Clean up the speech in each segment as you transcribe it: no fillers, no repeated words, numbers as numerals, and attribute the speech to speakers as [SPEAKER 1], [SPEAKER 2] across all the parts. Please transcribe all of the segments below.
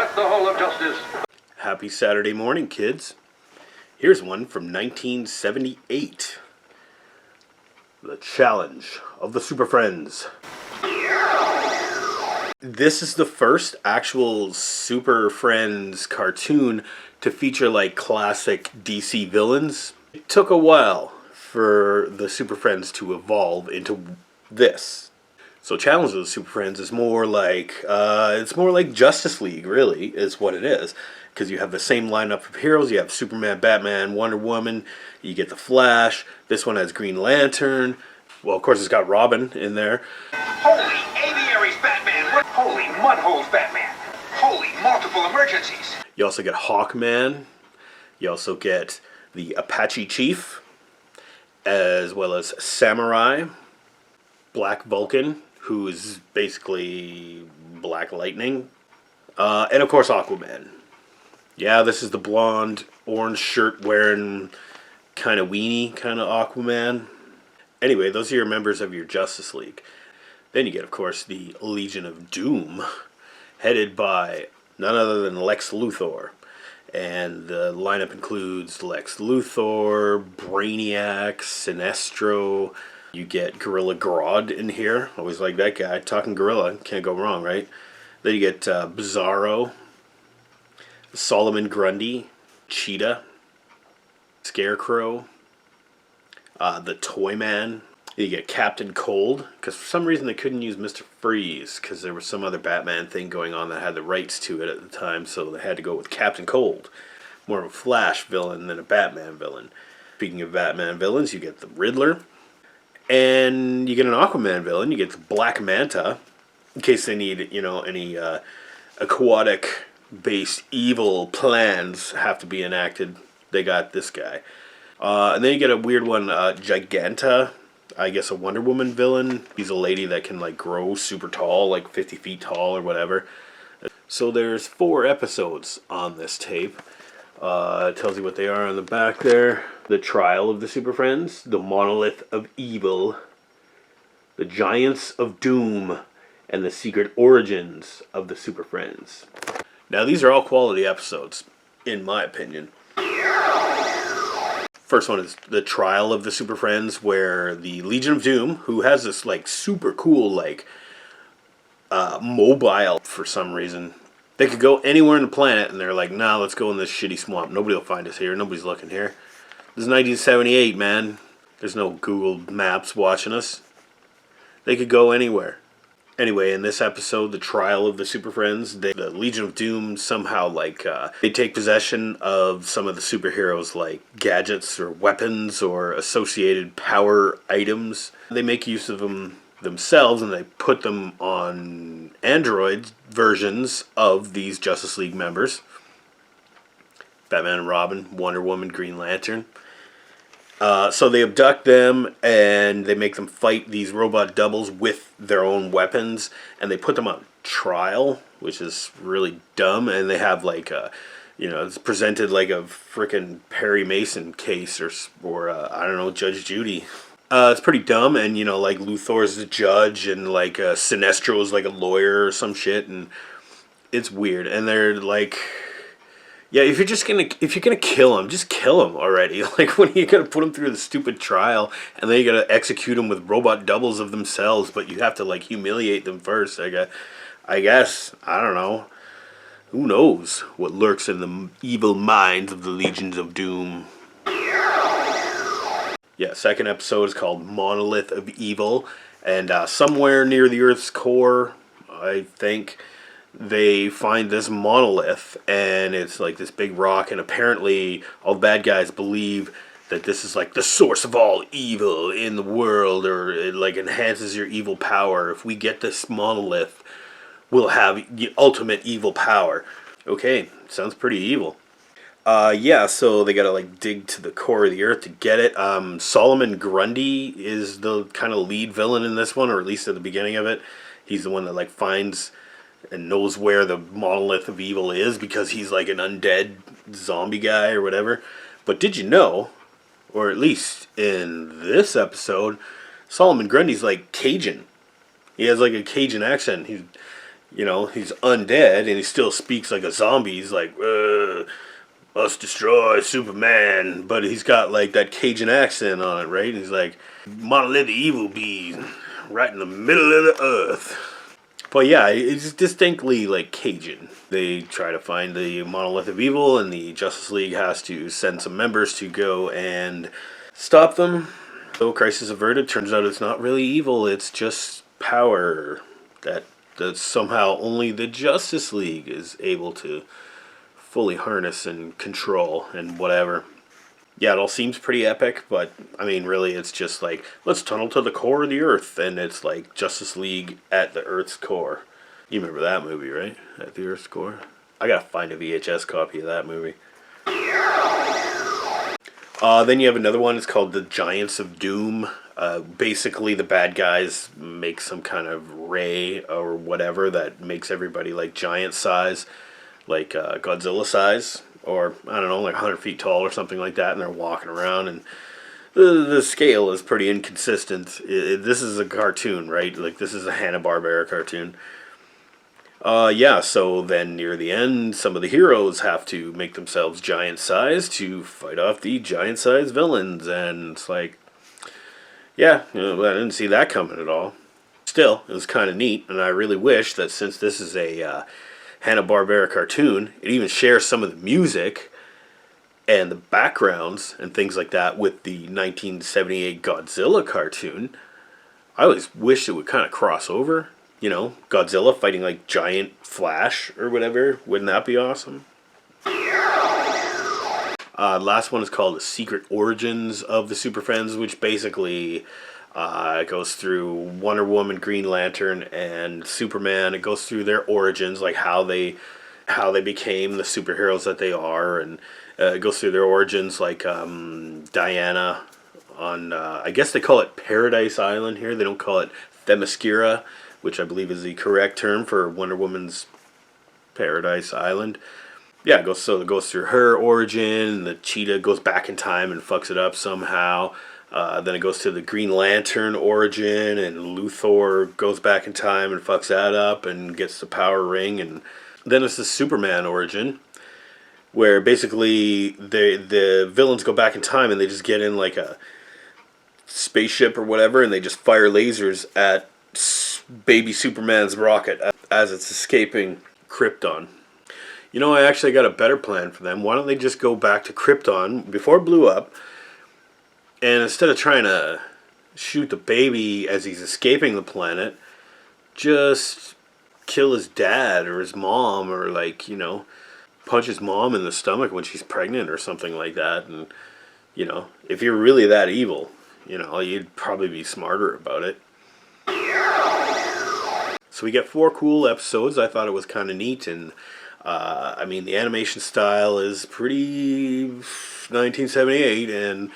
[SPEAKER 1] Let the whole of justice.
[SPEAKER 2] Happy Saturday morning, kids. Here's one from 1978. The Challenge of the Super Friends. This is the first actual Super Friends cartoon to feature like classic DC villains. It took a while for the Super Friends to evolve into this. So Challenge of the Super Friends is more like, it's more like Justice League, really, is what it is. Because you have the same lineup of heroes. You have Superman, Batman, Wonder Woman. You get the Flash. This one has Green Lantern. Well, of course, it's got Robin in there.
[SPEAKER 1] Holy aviaries, Batman! What? Holy mudholes, Batman! Holy multiple emergencies!
[SPEAKER 2] You also get Hawkman. You also get the Apache Chief, as well as Samurai, Black Vulcan, who is basically Black Lightning, and of course Aquaman. Yeah, this is the blonde, orange shirt wearing kind of weenie kind of Aquaman. Anyway, those are your members of your Justice League. Then you get, of course, the Legion of Doom, headed by none other than Lex Luthor. And the lineup includes Lex Luthor, Brainiac, Sinestro. You get Gorilla Grodd in here. Always like that guy. Talking gorilla, can't go wrong, right? Then you get Bizarro, Solomon Grundy, Cheetah, Scarecrow, the Toyman. You get Captain Cold, because for some reason they couldn't use Mr. Freeze, because there was some other Batman thing going on that had the rights to it at the time, so they had to go with Captain Cold. More of a Flash villain than a Batman villain. Speaking of Batman villains, you get the Riddler, and you get an Aquaman villain. You get the Black Manta, in case they need, any aquatic-based evil plans have to be enacted. They got this guy. And then you get a weird one, Giganta, I guess a Wonder Woman villain. He's a lady that can like grow super tall, like 50 feet tall or whatever. So there's 4 episodes on this tape. It tells you what they are on the back there. The Trial of the Super Friends, the Monolith of Evil, the Giants of Doom, and the Secret Origins of the Super Friends. Now these are all quality episodes, in my opinion. First one is the Trial of the Super Friends, where the Legion of Doom, who has this like super cool like mobile for some reason, they could go anywhere on the planet, and they're like, nah, let's go in this shitty swamp. Nobody will find us here. Nobody's looking here. This is 1978, man. There's no Google Maps watching us. They could go anywhere. Anyway, in this episode, the Trial of the Super Friends, the Legion of Doom somehow, they take possession of some of the superheroes, like gadgets or weapons or associated power items. They make use of them themselves, and they put them on android versions of these Justice League members. Batman and Robin, Wonder Woman, Green Lantern. So they abduct them, and they make them fight these robot doubles with their own weapons, and they put them on trial, which is really dumb, and they have it's presented like a frickin' Perry Mason case, or I don't know, Judge Judy. It's pretty dumb, and like Luthor's the judge, and like Sinestro's like a lawyer or some shit, and it's weird, and they're like... Yeah, if you're gonna kill him, just kill him already. Like, when are you gonna put him through the stupid trial, and then you gotta execute him with robot doubles of themselves, but you have to like humiliate them first. I guess I don't know. Who knows what lurks in the evil minds of the Legions of Doom? Yeah, second episode is called Monolith of Evil, and somewhere near the Earth's core, I think, they find this monolith, and it's like this big rock, and apparently all the bad guys believe that this is like the source of all evil in the world, or it like enhances your evil power. If we get this monolith, we'll have the ultimate evil power. Okay, sounds pretty evil. Yeah, so they gotta like dig to the core of the earth to get it. Solomon Grundy is the kind of lead villain in this one, or at least at the beginning of it. He's the one that like finds and knows where the Monolith of Evil is, because he's like an undead zombie guy or whatever. But did you know, or at least in this episode, Solomon Grundy's like Cajun. He has like a Cajun accent. He's, You know, he's undead and he still speaks like a zombie. He's like, must destroy Superman. But he's got like that Cajun accent on it, right? And he's like, Monolith of Evil be right in the middle of the earth. But yeah, it's distinctly like Cajun. They try to find the Monolith of Evil, and the Justice League has to send some members to go and stop them. So crisis averted. Turns out it's not really evil. It's just power that somehow only the Justice League is able to fully harness and control and whatever. Yeah, it all seems pretty epic, but I mean, really, it's just like, let's tunnel to the core of the Earth, and it's like Justice League at the Earth's core. You remember that movie, right? At the Earth's core? I gotta find a VHS copy of that movie. Then you have another one, it's called The Giants of Doom. Basically, the bad guys make some kind of ray or whatever that makes everybody like giant size, like Godzilla size, or I don't know, like 100 feet tall or something like that, and they're walking around, and the scale is pretty inconsistent. This is a cartoon, right? Like, this is a Hanna-Barbera cartoon. Yeah, so then near the end, some of the heroes have to make themselves giant size to fight off the giant size villains, and it's like, yeah, I didn't see that coming at all. Still, it was kind of neat, and I really wish that since this is a Hanna-Barbera cartoon, it even shares some of the music and the backgrounds and things like that with the 1978 Godzilla cartoon. I always wish it would kind of cross over. You know, Godzilla fighting like giant Flash or whatever. Wouldn't that be awesome? Last one is called The Secret Origins of the Super Friends, which basically goes through Wonder Woman, Green Lantern, and Superman. It goes through their origins, like how they became the superheroes that they are, and it goes through their origins, like Diana on, I guess they call it Paradise Island here. They don't call it Themyscira, which I believe is the correct term for Wonder Woman's Paradise Island. Yeah, it goes through her origin. The cheetah goes back in time and fucks it up somehow. Then it goes to the Green Lantern origin, and Luthor goes back in time and fucks that up and gets the power ring. And then it's the Superman origin, where basically the villains go back in time and they just get in like a spaceship or whatever, and they just fire lasers at baby Superman's rocket as it's escaping Krypton. You know, I actually got a better plan for them. Why don't they just go back to Krypton before it blew up, and instead of trying to shoot the baby as he's escaping the planet, just kill his dad or his mom, or like, you know, punch his mom in the stomach when she's pregnant or something like that. And, you know, if you're really that evil, you know, you'd probably be smarter about it. So we get 4 cool episodes. I thought it was kind of neat, and I mean, the animation style is pretty 1978, and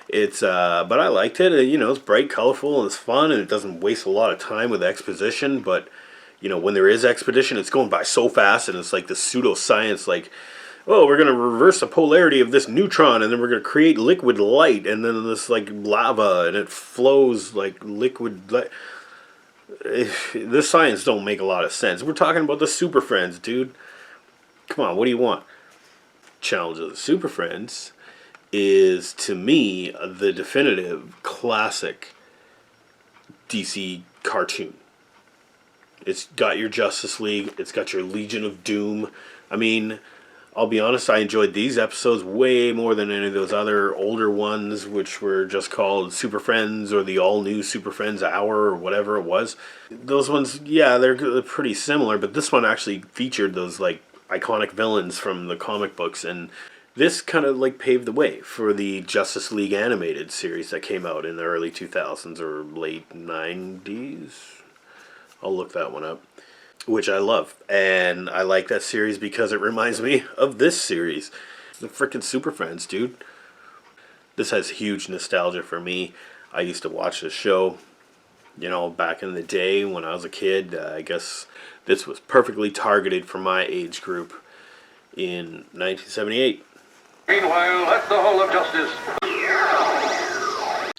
[SPEAKER 2] it's but I liked it. You know, it's bright, colorful, and it's fun, and it doesn't waste a lot of time with exposition. But you know, when there is exposition, it's going by so fast, and it's like the pseudoscience, like, oh, we're gonna reverse the polarity of this neutron, and then we're gonna create liquid light, and then this like lava, and it flows like liquid light. This science don't make a lot of sense. We're talking about the Super Friends, dude. Come on, what do you want? Challenge of the Super Friends is, to me, the definitive classic DC cartoon. It's got your Justice League. It's got your Legion of Doom. I mean, I'll be honest, I enjoyed these episodes way more than any of those other older ones, which were just called Super Friends or the all-new Super Friends Hour or whatever it was. Those ones, yeah, they're pretty similar, but this one actually featured those, like, iconic villains from the comic books, and this kind of, like, paved the way for the Justice League animated series that came out in the early 2000s or late 90s. I'll look that one up. Which I love, and I like that series because it reminds me of this series. The frickin' Super Friends, dude. This has huge nostalgia for me. I used to watch this show, you know, back in the day when I was a kid. I guess this was perfectly targeted for my age group in 1978.
[SPEAKER 1] Meanwhile, at the Hall of Justice.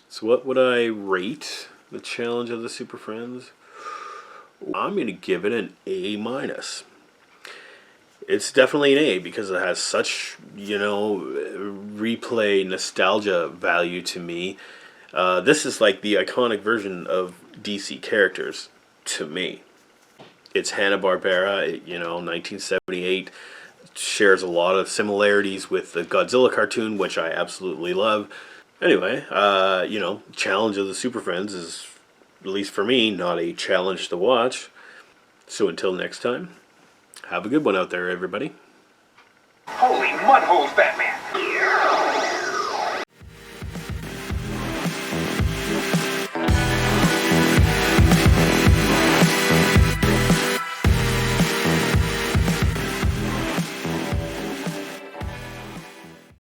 [SPEAKER 2] So what would I rate the Challenge of the Super Friends? I'm going to give it an A minus. It's definitely an A because it has such, replay nostalgia value to me. This is like the iconic version of DC characters to me. It's Hanna-Barbera, 1978. Shares a lot of similarities with the Godzilla cartoon, which I absolutely love. Anyway, Challenge of the Super Friends is, at least for me, not a challenge to watch. So until next time, have a good one out there, everybody.
[SPEAKER 1] Holy mud holes, Batman!